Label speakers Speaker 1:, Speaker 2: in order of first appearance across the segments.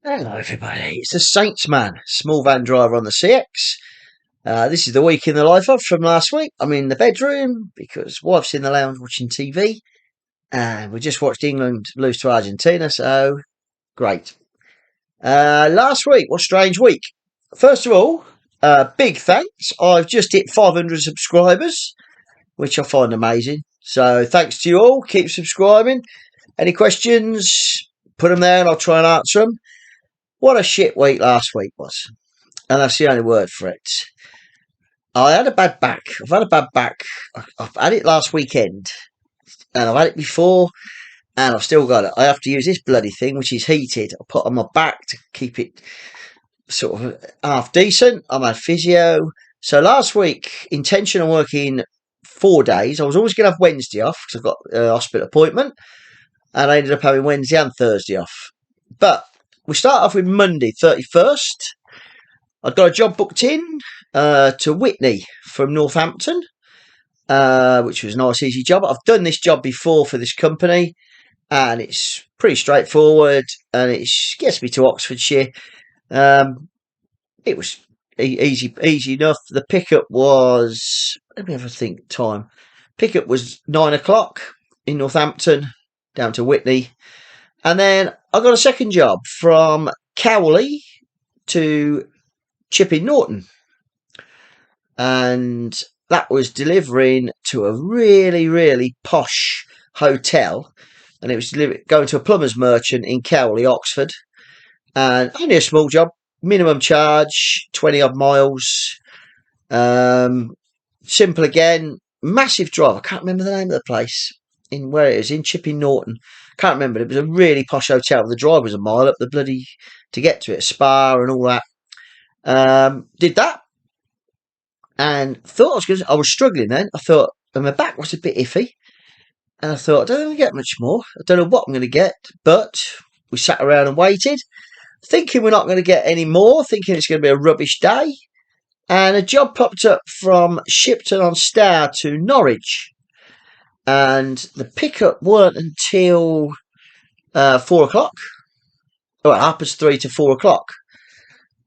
Speaker 1: Hello, everybody. It's the Saints man, small van driver on the CX. This is the week in the life of from last week. I'm in the bedroom because wife's in the lounge watching TV, and we just watched England lose to Argentina, so great. Last week, what a strange week. First of all, big thanks. I've just hit 500 subscribers, which I find amazing. So thanks to you all. Keep subscribing. Any questions? Put them there and I'll try and answer them. What a shit week last week was. And that's the only word for it. I had a bad back. I've had a bad back. I've had it last weekend, and I've had it before, and I've still got it. I have to use this bloody thing, which is heated. I put it on my back to keep it sort of half decent. I'm had physio. So last week, intention on working 4 days. I was always going to have Wednesday off because I've got a hospital appointment, and I ended up having Wednesday and Thursday off. But we start off with Monday, 31st. I'd got a job booked in to Whitney from Northampton, which was a nice, easy job. I've done this job before for this company, and it's pretty straightforward, and it gets me to Oxfordshire. It was easy enough. The pickup was, let me have a think, time. Pickup was 9 o'clock in Northampton, down to Whitney. And then I got a second job from Cowley to Chipping Norton, and that was delivering to a really posh hotel, and it was going to a plumber's merchant in Cowley, Oxford, and only a small job, minimum charge, 20 odd miles, simple again, massive drive. I can't remember the name of the place in where it is in Chipping Norton. Can't remember. It was a really posh hotel. The drive was a mile up the bloody to get to it, a spa and all that. Did that, and thought I was struggling then. I thought, and my back was a bit iffy, and I thought, I don't think I get much more. I don't know what I'm going to get, but we sat around and waited, thinking we're not going to get any more, thinking it's going to be a rubbish day, and a job popped up from Shipton on Stour to Norwich, and the pickup weren't until 4 o'clock. Well, 3:30 to 4 o'clock.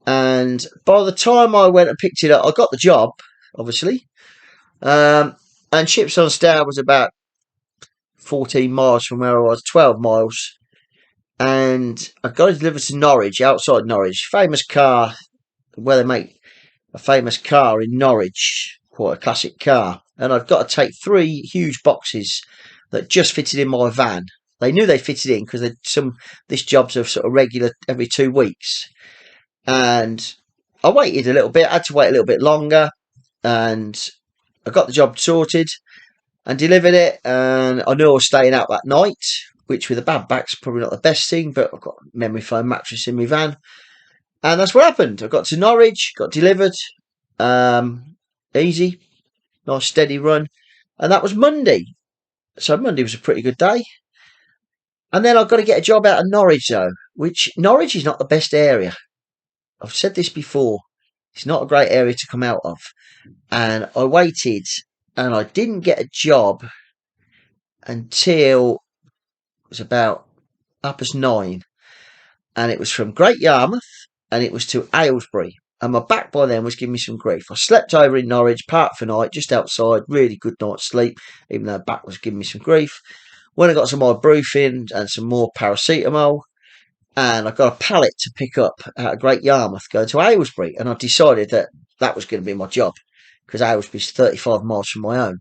Speaker 1: And by the time I went and picked it up, I got the job, obviously. And Shipton on Stour was about 14 miles from where I was, 12 miles. And I got it delivered to Norwich, outside Norwich. Famous car, where they make a famous car in Norwich, quite a classic car. And I've got to take 3 huge boxes that just fitted in my van. They knew they fitted in because this job's a sort of regular every 2 weeks. And I waited a little bit. I had to wait a little bit longer, and I got the job sorted and delivered it. And I knew I was staying out that night, which with a bad back's probably not the best thing, but I've got a memory foam mattress in my van, and that's what happened. I got to Norwich, got delivered, easy, nice steady run, and that was Monday. So Monday was a pretty good day. And then I've got to get a job out of Norwich though, which Norwich is not the best area. I've said this before. It's not a great area to come out of. And I waited, and I didn't get a job until it was about 9:30. And it was from Great Yarmouth, and it was to Aylesbury. And my back by then was giving me some grief. I slept over in Norwich, parked for night, just outside. Really good night's sleep, even though back was giving me some grief. When I got some ibuprofen and some more paracetamol, and I got a pallet to pick up out of Great Yarmouth going to Aylesbury, and I decided that was going to be my job because Aylesbury's 35 miles from my home.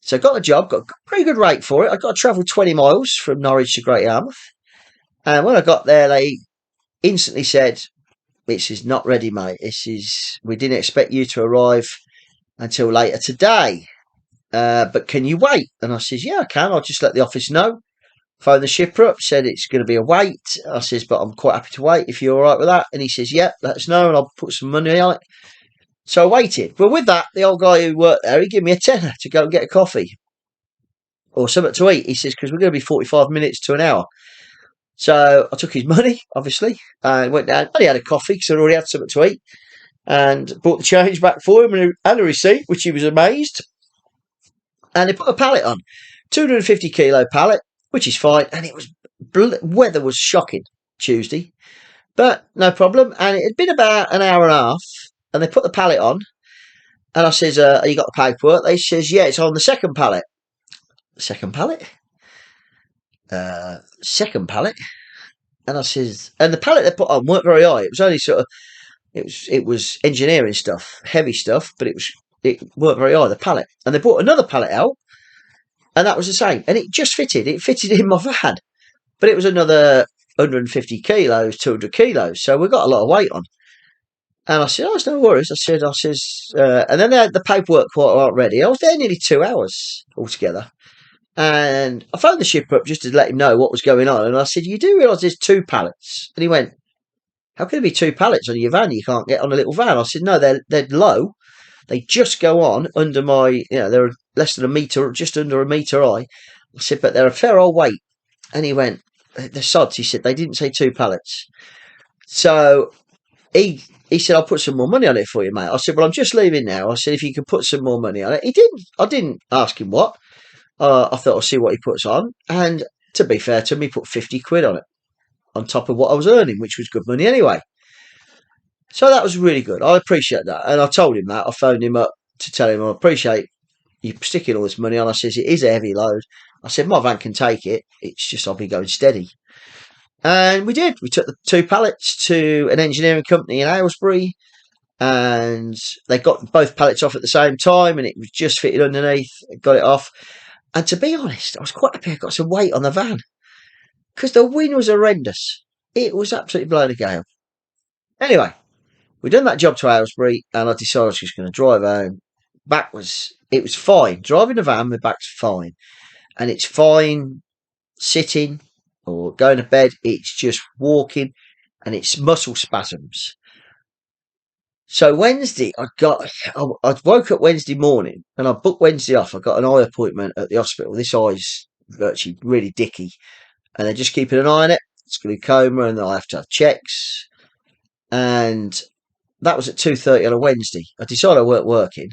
Speaker 1: So I got the job, got a pretty good rate for it. I got to travel 20 miles from Norwich to Great Yarmouth, and when I got there, they instantly said, "This is not ready, mate. We didn't expect you to arrive until later today. But can you wait?" And I says, "Yeah, I can. I'll just let the office know." Phoned the shipper up, said it's going to be a wait. I says, "But I'm quite happy to wait if you're all right with that." And he says, "Yeah, let us know and I'll put some money on it." So I waited. But with that, the old guy who worked there, he gave me a tenner to go and get a coffee or something to eat. He says, because we're going to be 45 minutes to an hour. So I took his money, obviously, and went down. I only had a coffee because I already had something to eat, and brought the change back for him and a receipt, which he was amazed. And they put a pallet on, 250 kilo pallet, which is fine. And it was weather was shocking Tuesday, But no problem. And it had been about an hour and a half, and they put the pallet on. And I says, "You got the paperwork?" They says, "Yeah, it's on the second pallet." Second pallet? Second pallet? And I says, and the pallet they put on weren't very high. It was only sort of, it was engineering stuff, heavy stuff, but it weren't very high, the pallet. And they brought another pallet out, and that was the same. And it just fitted. It fitted in my van. But it was another 150 kilos, 200 kilos. So we got a lot of weight on. And I said, "Oh, it's no worries." And then they had the paperwork quite ready. I was there nearly 2 hours altogether. And I phoned the shipper up just to let him know what was going on. And I said, "You do realise there's two pallets?" And he went, "How can there be two pallets on your van? You can't get on a little van." I said, "No, they're low. They just go on under they're less than a metre, just under a metre high." I said, "But they're a fair old weight." And he went, "The sods," he said, "they didn't say two pallets." So he said, "I'll put some more money on it for you, mate." I said, "Well, I'm just leaving now." I said, "If you could put some more money on it." He didn't. I didn't ask him what. I thought I'll see what he puts on. And to be fair to him, he put 50 quid on it, on top of what I was earning, which was good money anyway. So that was really good. I appreciate that. And I told him that. I phoned him up to tell him I appreciate you sticking all this money on. I says, "It is a heavy load." I said, "My van can take it. It's just I'll be going steady." And we did. We took the two pallets to an engineering company in Aylesbury, and they got both pallets off at the same time, and it was just fitted underneath. Got it off. And to be honest, I was quite happy I got some weight on the van because the wind was horrendous. It was absolutely blowing a gale. Anyway, we'd done that job to Aylesbury, and I decided I was just going to drive home. It was fine. Driving the van, my back's fine. And it's fine sitting or going to bed. It's just walking, and it's muscle spasms. So Wednesday, I woke up Wednesday morning, and I booked Wednesday off. I got an eye appointment at the hospital. This eye's virtually really dicky, and they're just keeping an eye on it. It's glaucoma, and I have to have checks. And that was at 2:30 on a Wednesday. I decided I weren't working,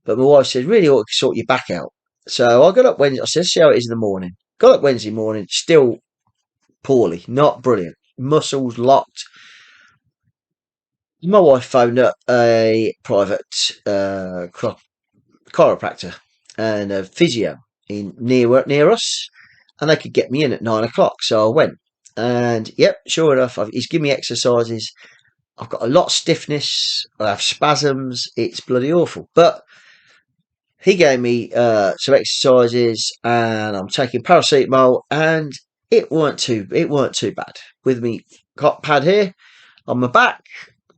Speaker 1: but my wife said, "Really ought to sort your back out." So I got up Wednesday. I said, "See how it is in the morning." Got up Wednesday morning, still poorly, not brilliant. Muscles locked. My wife phoned up a private chiropractor and a physio near us, and they could get me in at 9 o'clock. So I went, and yep, sure enough, he's given me exercises. I've got a lot of stiffness. I have spasms. It's bloody awful. But he gave me some exercises, and I'm taking paracetamol, and it weren't too bad. With me got pad here on my back,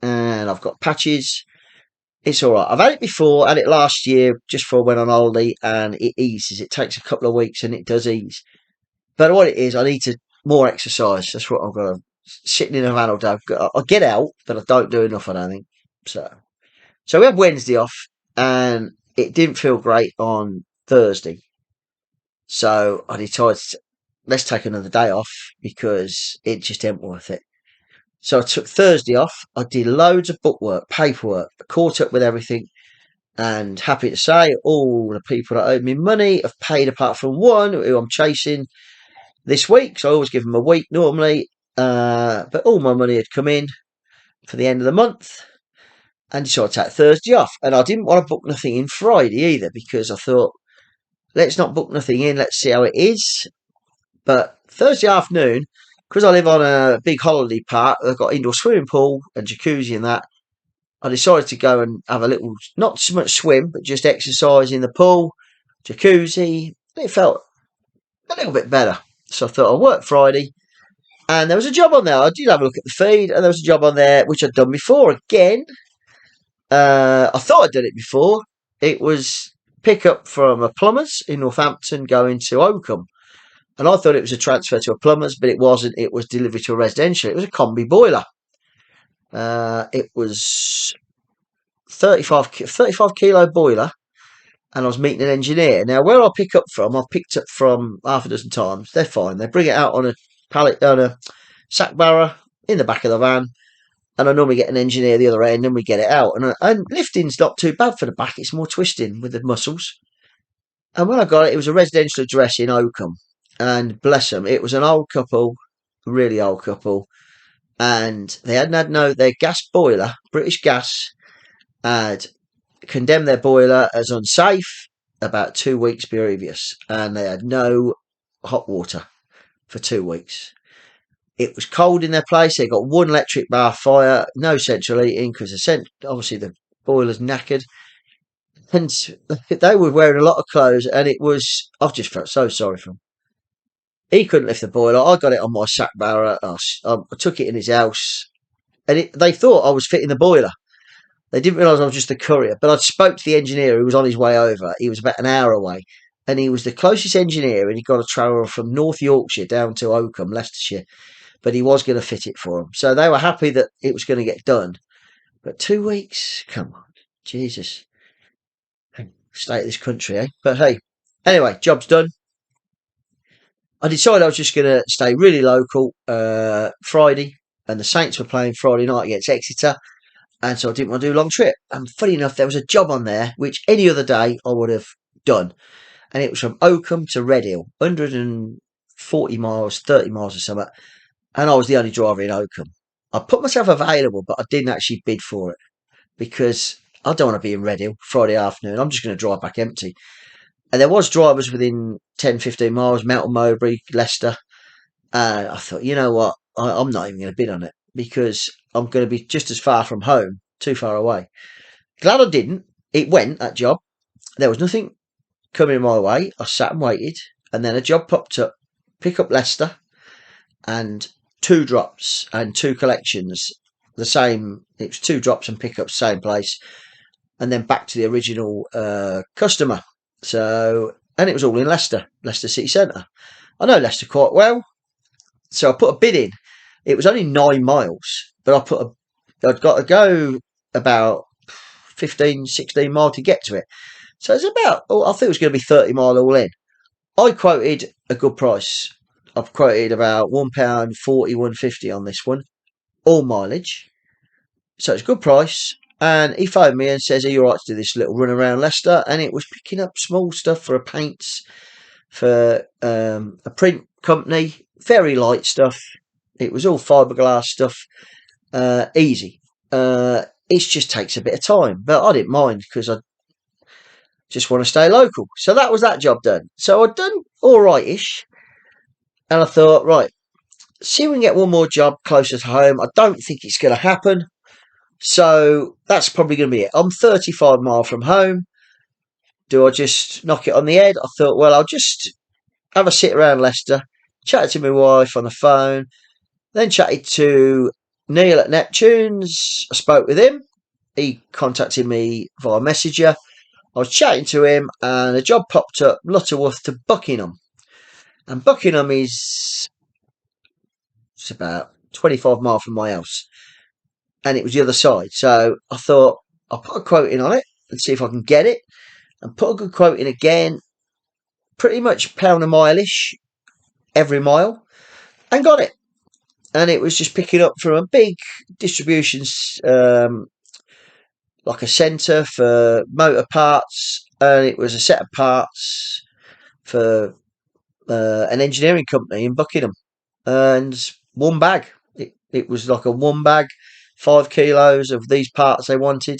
Speaker 1: and I've got patches. It's all right. I've had it before. Had it last year just before I went on holiday, and it eases. It takes a couple of weeks, and it does ease. But what it is, I need to more exercise. That's what I've got to. Sitting in a van all day. I get out, but I don't do enough. I don't think so. So we had Wednesday off, and it didn't feel great on Thursday. So I decided, let's take another day off because it just ain't worth it. So I took Thursday off. I did loads of bookwork, paperwork, caught up with everything, and happy to say all the people that owed me money have paid apart from one who I'm chasing this week. So I always give them a week normally, but all my money had come in for the end of the month, and decided to take Thursday off. And I didn't want to book nothing in Friday either because I thought, let's not book nothing in, let's see how it is. But Thursday afternoon, because I live on a big holiday park, I've got indoor swimming pool and jacuzzi and that, I decided to go and have a little, not so much swim, but just exercise in the pool, jacuzzi. It felt a little bit better. So I thought I'll work Friday. And there was a job on there. I did have a look at the feed, and there was a job on there which I'd done before. Again, I thought I'd done it before. It was pick up from a plumber's in Northampton going to Oakham. And I thought it was a transfer to a plumber's, but it wasn't. It was delivery to a residential. It was a combi boiler. It was 35 kilo boiler, and I was meeting an engineer. Now, where I pick up from, I've picked up from half a dozen times. They're fine. They bring it out on a pallet, on a sack barrow in the back of the van, and I normally get an engineer the other end, and we get it out. And lifting's not too bad for the back. It's more twisting with the muscles. And when I got it, it was a residential address in Oakham. And bless them, it was an old couple, really old couple. and they hadn't had their gas boiler. British Gas had condemned their boiler as unsafe about 2 weeks previous, and they had no hot water for 2 weeks. It was cold in their place. They got one electric bar fire, no central heating because obviously the boiler's knackered. And they were wearing a lot of clothes, and I just felt so sorry for him. He couldn't lift the boiler. I got it on my sack barrow. I took it in his house, and they thought I was fitting the boiler. They didn't realise I was just the courier. But I spoke to the engineer who was on his way over. He was about an hour away, and he was the closest engineer, and he got a trailer from North Yorkshire down to Oakham, Leicestershire. But he was going to fit it for them. So they were happy that it was going to get done. But 2 weeks? Come on. Jesus. State of this country, eh? But hey, anyway, job's done. I decided I was just going to stay really local Friday, and the Saints were playing Friday night against Exeter, and so I didn't want to do a long trip. And funny enough, there was a job on there which any other day I would have done, and it was from Oakham to Redhill, 140 miles, 30 miles or something, and I was the only driver in Oakham. I put myself available, but I didn't actually bid for it because I don't want to be in Redhill Friday afternoon. I'm just going to drive back empty. And there was drivers within 10, 15 miles, Melton Mowbray, Leicester. And I thought, you know what? I'm not even going to bid on it because I'm going to be just as far from home, too far away. Glad I didn't. It went, that job. There was nothing coming my way. I sat and waited. And then a job popped up. Pick up Leicester. And 2 drops and 2 collections. The same. It was 2 drops and pickups, same place. And then back to the original customer. So, and it was all in Leicester City Centre. I know Leicester quite well, so I put a bid in. It was only 9 miles, but I'd got to go about 15, 16 miles to get to it. So it's about, I think it was going to be 30 mile all in. I quoted a good price. I've quoted about £1.40, £1.50 on this one, all mileage. So it's a good price. And he phoned me and says, are you all right to do this little run around Leicester? And it was picking up small stuff for a paints, for a print company, very light stuff. It was all fiberglass stuff, easy. It just takes a bit of time, but I didn't mind because I just want to stay local. So that was that job done. So I'd done all right-ish. And I thought, right, see if we can get one more job closer to home. I don't think it's going to happen. So that's probably going to be it. I'm 35 miles from home. Do I just knock it on the head? I thought, well, I'll just have a sit around Leicester, chatted to my wife on the phone, then chatted to Neil at Neptunes. I spoke with him. He contacted me via Messenger. I was chatting to him, and a job popped up, Lutterworth to Buckingham. And Buckingham it's about 25 miles from my house. And it was the other side. So I thought, I'll put a quote in on it and see if I can get it. And put a good quote in again. Pretty much £1 a mile-ish every mile. And got it. And it was just picking up from a big distribution, like a centre for motor parts. And it was a set of parts for an engineering company in Buckingham. And one bag. It was like a one bag, 5 kilos of these parts they wanted.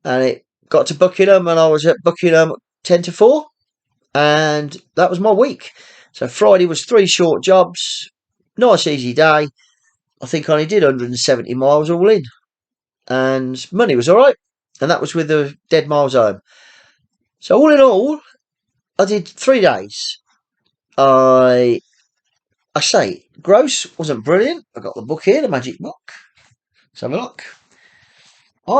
Speaker 1: And it got to Buckingham, and I was at Buckingham 10 to 4. And that was my week. So Friday was 3 short jobs. Nice, easy day. I think I only did 170 miles all in. And money was all right. And that was with the dead miles home. So all in all, I did 3 days. I say, gross wasn't brilliant. I got the book here, the magic book. Let's have a look. I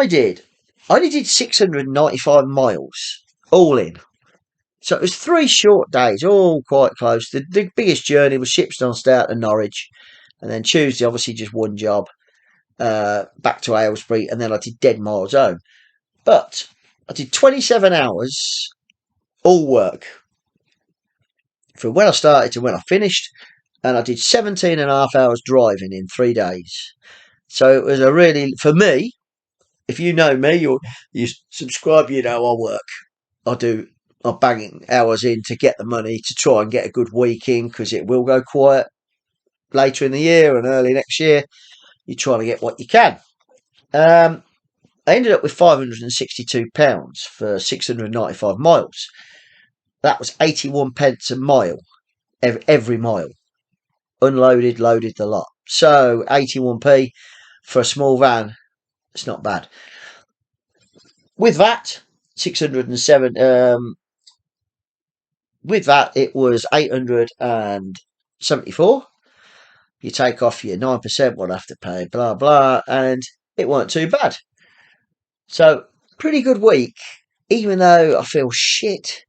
Speaker 1: only did 695 miles, all in. So it was 3 short days, all quite close. The biggest journey was Shipston Stout to Norwich. And then Tuesday, obviously, just one job, back to Aylesbury. And then I did dead miles home. But I did 27 hours, all work. From when I started to when I finished. And I did 17 and a half hours driving in 3 days. So it was a really, for me, if you know me or you subscribe, you know I work. I'm banging hours in to get the money to try and get a good week in because it will go quiet later in the year and early next year. you're trying to get what you can. I ended up with £562 for 695 miles. That was 81 pence a mile, every mile. Unloaded, loaded the lot. So 81p for a small van, it's not bad. With that, 607. With that, it was 874. You take off your 9%, what I have to pay, blah blah, and it weren't too bad. So pretty good week, even though I feel shit.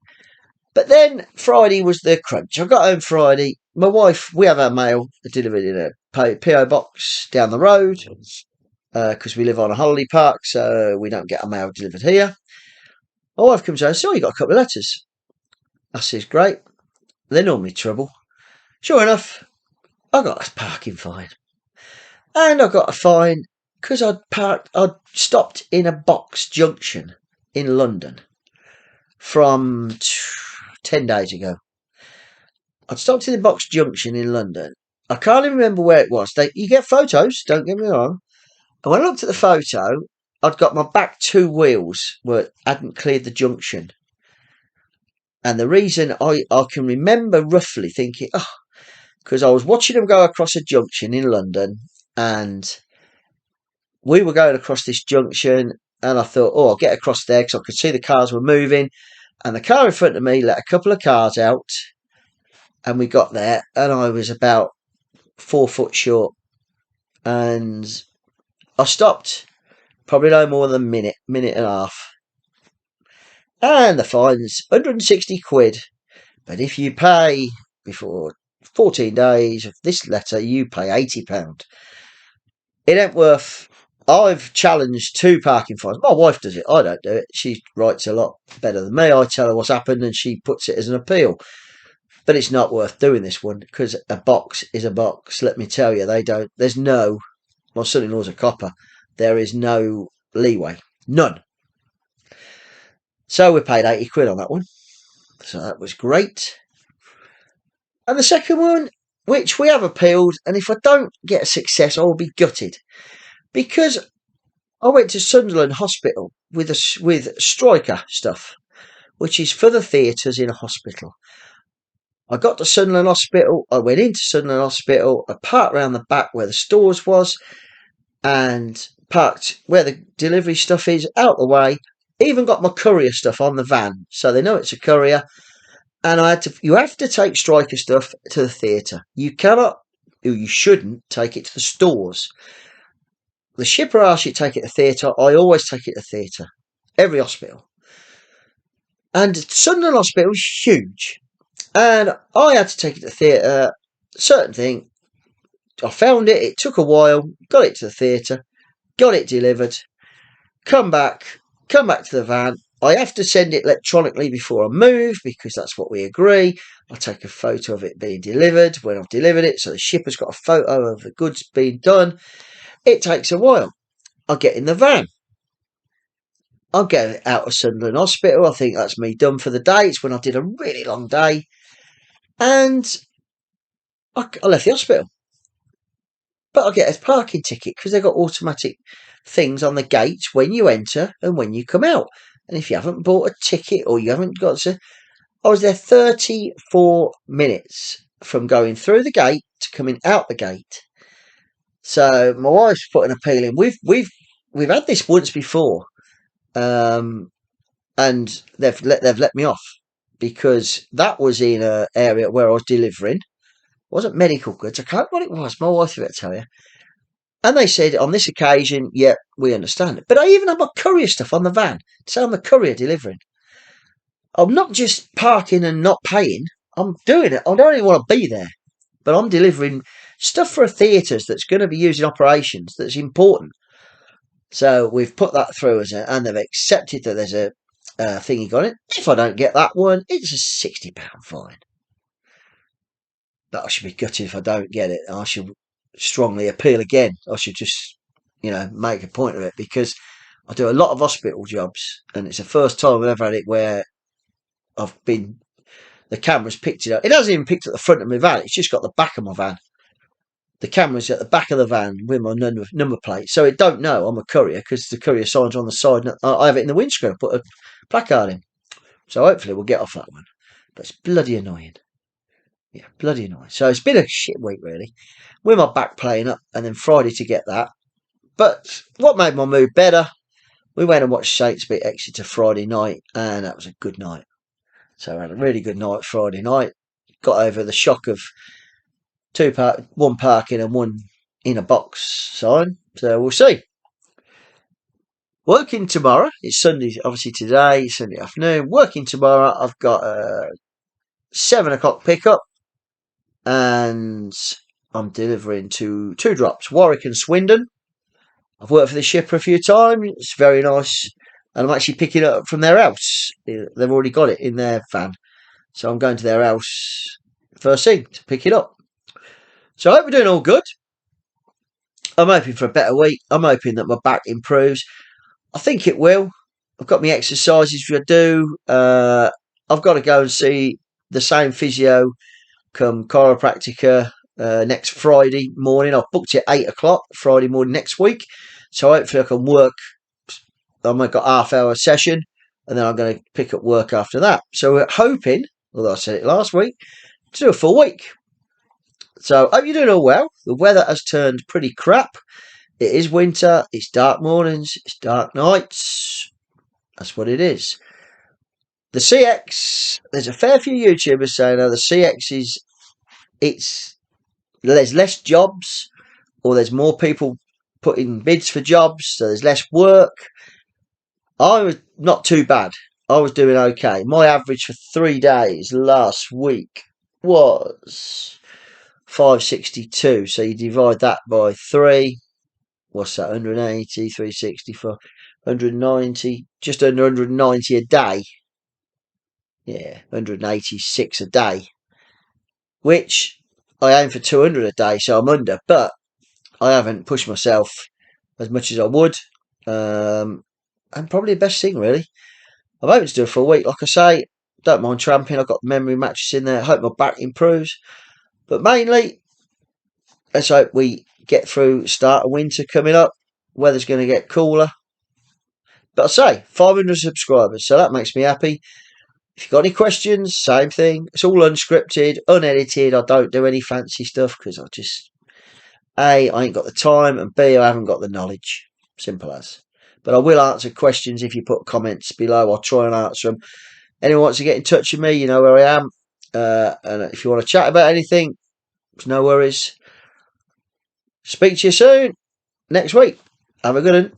Speaker 1: But then Friday was the crunch. I got home Friday. My wife, we have our mail delivered in a PO box down the road because we live on a holiday park, so we don't get our mail delivered here. My wife comes home and says, "Oh, you got a couple of letters." I says, "Great. They're normally trouble." Sure enough, I got a parking fine. And I got a fine because I'd stopped in a box junction in London from 10 days ago. I'd stopped in the box junction in London. I can't even remember where it was. You get photos, don't get me wrong. And when I looked at the photo, I'd got my back two wheels hadn't cleared the junction. And the reason I can remember roughly thinking, because I was watching them go across a junction in London, and we were going across this junction, and I thought, I'll get across there because I could see the cars were moving, and the car in front of me let a couple of cars out, and we got there, and I was about 4 foot short, and I stopped probably no more than a minute and a half, and the fine's 160 quid, but if you pay before 14 days of this letter, you pay £80. It ain't worth. I've challenged 2 parking fines. My wife does it. I don't do it. She writes a lot better than me. I tell her what's happened and she puts it as an appeal. But it's not worth doing this one because a box is a box. Let me tell you, there's no, my son-in-law's a copper. There is no leeway. None. So we paid 80 quid on that one. So that was great. And the second one, which we have appealed, and if I don't get a success, I will be gutted. Because I went to Sunderland Hospital with Striker stuff, which is for the theatres in a hospital. I got to Sunderland Hospital, I went into Sunderland Hospital, I parked round the back where the stores was, and parked where the delivery stuff is, out the way, even got my courier stuff on the van, so they know it's a courier, and you have to take Striker stuff to the theatre. You shouldn't take it to the stores. The shipper asks you to take it to theatre. I always take it to theatre. Every hospital. And Sunderland Hospital is huge. And I had to take it to theatre. Certain thing. I found it. It took a while. Got it to the theatre. Got it delivered. Come back to the van. I have to send it electronically before I move because that's what we agree. I'll take a photo of it being delivered when I've delivered it. So the shipper's got a photo of the goods being done. It takes a while. I'll get in the van. I'll get out of Sunderland Hospital. I think that's me done for the day. It's when I did a really long day. And I left the hospital. But I get a parking ticket because they've got automatic things on the gates when you enter and when you come out. And if you haven't bought a ticket or you haven't got to... I was there 34 minutes from going through the gate to coming out the gate. So my wife's put an appeal in. We've had this once before, and they've let me off because that was in an area where I was delivering. It wasn't medical goods. I can't remember what it was. My wife will tell you. And they said on this occasion, yeah, we understand it. But I even had my courier stuff on the van. So I'm a courier delivering. I'm not just parking and not paying. I'm doing it. I don't even want to be there, but I'm delivering stuff for theatres that's going to be used in operations that's important. So we've put that through and they've accepted that there's a thingy got it. If I don't get that one, it's a £60 fine. But I should be gutted if I don't get it. I should strongly appeal again. I should just, make a point of it because I do a lot of hospital jobs and it's the first time I've ever had it where the camera's picked it up. It hasn't even picked up the front of my van. It's just got the back of my van. the camera's at the back of the van with my number plate, so it don't know I'm a courier because the courier signs on the side. And I have it in the windscreen. I put a placard in, so hopefully we'll get off that one. But it's bloody annoying. Yeah, bloody annoying. So it's been a shit week really, with my back playing up, and then Friday to get that. But what made my mood better? We went and watched Shakespeare Exeter Friday night, and that was a good night. So I had a really good night Friday night. Got over the shock of one parking and one in a box sign. So we'll see. Working tomorrow. It's Sunday, obviously today, Sunday afternoon. Working tomorrow. I've got a 7 o'clock pickup, and I'm delivering to 2 drops, Warwick and Swindon. I've worked for the shipper a few times. It's very nice. And I'm actually picking it up from their house. They've already got it in their van. So I'm going to their house first thing to pick it up. So I hope we're doing all good. I'm hoping for a better week. I'm hoping that my back improves. I think it will. I've got my exercises to do. I've got to go and see the same physio come chiropractor next Friday morning. I've booked it 8 o'clock Friday morning next week. So hopefully I can work. I've got half-hour session, and then I'm going to pick up work after that. So we're hoping, although I said it last week, to do a full week. So hope you're doing all well. The weather has turned pretty crap. It is winter. It's dark mornings. It's dark nights. That's what it is. The CX, there's a fair few YouTubers saying, the CX there's less jobs, or there's more people putting bids for jobs, so there's less work. I was not too bad. I was doing okay. My average for 3 days last week was 562. So you divide that by 3. What's that? 180, 364, 190, just under 190 a day. Yeah, 186 a day. Which I aim for 200 a day, so I'm under. But I haven't pushed myself as much as I would. And probably the best thing, really. I'm hoping to do it for a week. Like I say, don't mind tramping. I've got the memory mattress in there. I hope my back improves. But mainly, let's hope we get through start of winter coming up. Weather's going to get cooler. But I say, 500 subscribers, so that makes me happy. If you've got any questions, same thing. It's all unscripted, unedited. I don't do any fancy stuff because I ain't got the time, and B, I haven't got the knowledge. Simple as. But I will answer questions if you put comments below. I'll try and answer them. Anyone wants to get in touch with me, you know where I am. And if you want to chat about anything, there's no worries. Speak to you soon next week. Have a good one.